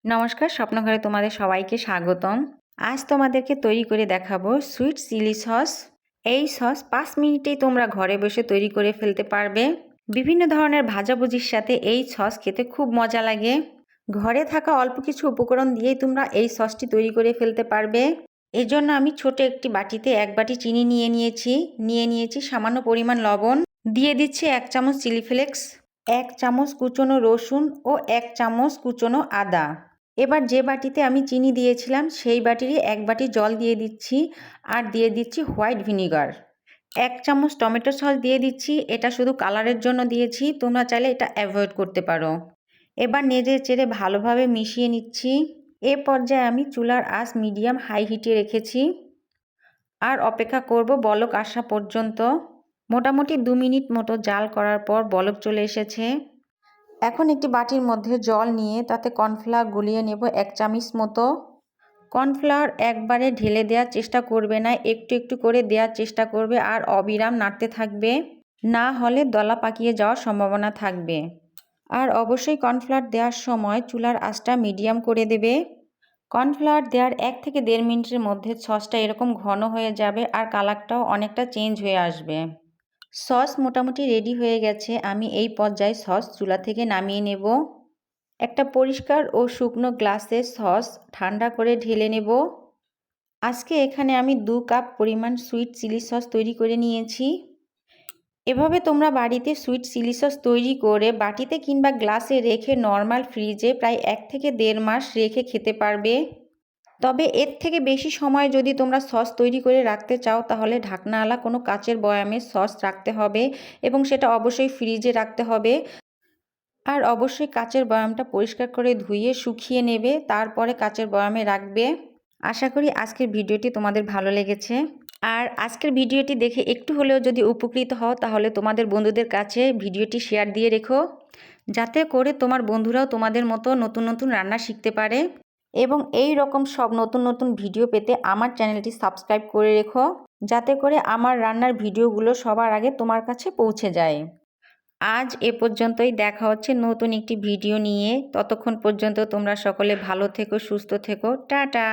নমস্কার, স্বপ্নঘরে তোমাদের সবাইকে স্বাগতম। আজ তোমাদেরকে তৈরি করে দেখাবো সুইট চিলি সস। এই সস 5 মিনিটেই তোমরা ঘরে বসে তৈরি করে ফেলতে পারবে। বিভিন্ন ধরনের ভাজাভুজির সাথে এই সস খেতে খুব মজা লাগে। ঘরে থাকা অল্প কিছু উপকরণ দিয়েই তোমরা এই সসটি তৈরি করে ফেলতে পারবে। এর জন্য আমি ছোট একটি বাটিতে 1 বাটি চিনি নিয়ে নিয়েছি সামান্য পরিমাণ লবণ, দিয়ে দিচ্ছি 1 চামচ চিলি ফ্লেক্স, 1 চামচ কুচনো রসুন ও 1 চামচ কুচনো আদা। এবার যে বাটিতে আমি চিনি দিয়েছিলাম সেই বাটিরই 1 বাটি জল দিয়ে দিচ্ছি আর দিয়ে দিচ্ছি হোয়াইট ভিনিগার। 1 চামচ টমেটো সস দিয়ে দিচ্ছি, এটা শুধু কালারের জন্য দিয়েছি, তোমরা চাইলে এটা অ্যাভয়েড করতে পারো। এবার নেড়ে চেড়ে ভালোভাবে মিশিয়ে নিচ্ছি। এ পর্যায়ে আমি চুলার আঁচ মিডিয়াম হাই হিটে রেখেছি আর অপেক্ষা করব বলক আসা পর্যন্ত। মোটামুটি 2 মিনিট মতো জাল করার পর বলক চলে এসেছে। এখন একটি বাটির মধ্যে জল নিয়ে তাতে কর্নফ্লাওয়ার গুলিয়ে নেব 1 চামচ মতো। কর্নফ্লাওয়ার একবারে ঢেলে দেওয়ার চেষ্টা করবে না, একটু একটু করে দেওয়ার চেষ্টা করবে আর অবিরাম নাড়তে থাকবে, না হলে দলা পাকিয়ে যাওয়ার সম্ভাবনা থাকবে। আর অবশ্যই কর্নফ্লাওয়ার দেওয়ার সময় চুলার আঁচটা মিডিয়াম করে দেবে। কর্নফ্লাওয়ার দেওয়ার 1 থেকে 1.5 মিনিটের মধ্যে সসটা এরকম ঘন হয়ে যাবে আর কালারটাও অনেকটা চেঞ্জ হয়ে আসবে। সস মোটামুটি রেডি হয়ে গেছে। আমি এই পর্যায়ে সস চুলা থেকে নামিয়ে নেব। একটা পরিষ্কার ও শুকনো গ্লাসে সস ঠান্ডা করে ঢেলে নেব। আজকে এখানে আমি 2 কাপ পরিমাণ সুইট চিলি সস তৈরি করে নিয়েছি। এভাবে তোমরা বাড়িতে সুইট চিলি সস তৈরি করে বাটিতে কিংবা গ্লাসে রেখে নর্মাল ফ্রিজে প্রায় 1 থেকে 1.5 মাস রেখে খেতে পারবে। তবে এর থেকে বেশি সময় যদি তোমরা সস তৈরি করে রাখতে চাও তাহলে ঢাকনাওয়ালা কোনো কাচের বয়ামে সস রাখতে হবে এবং সেটা অবশ্যই ফ্রিজে রাখতে হবে। আর অবশ্যই কাচের বয়ামটা পরিষ্কার করে ধুয়ে শুকিয়ে নেবে, তারপরে কাচের বয়ামে রাখবে। আশা করি আজকের ভিডিওটি তোমাদের ভালো লেগেছে। আর আজকের ভিডিওটি দেখে একটু হলেও যদি উপকৃত হও তাহলে তোমাদের বন্ধুদের কাছে ভিডিওটি শেয়ার দিয়ে রেখো, যাতে করে তোমার বন্ধুরাও তোমাদের মতো নতুন নতুন রান্না শিখতে পারে। এবং এই রকম সব নতুন নতুন ভিডিও পেতে আমার চ্যানেলটি সাবস্ক্রাইব করে রেখো, যাতে করে আমার রান্নার ভিডিওগুলো সবার আগে তোমার কাছে পৌঁছে যায়। আজ এ পর্যন্তই, দেখা হচ্ছে নতুন একটি ভিডিও নিয়ে। ততক্ষণ পর্যন্ত তোমরা সকলে ভালো থেকো, সুস্থ থেকো। টাটা।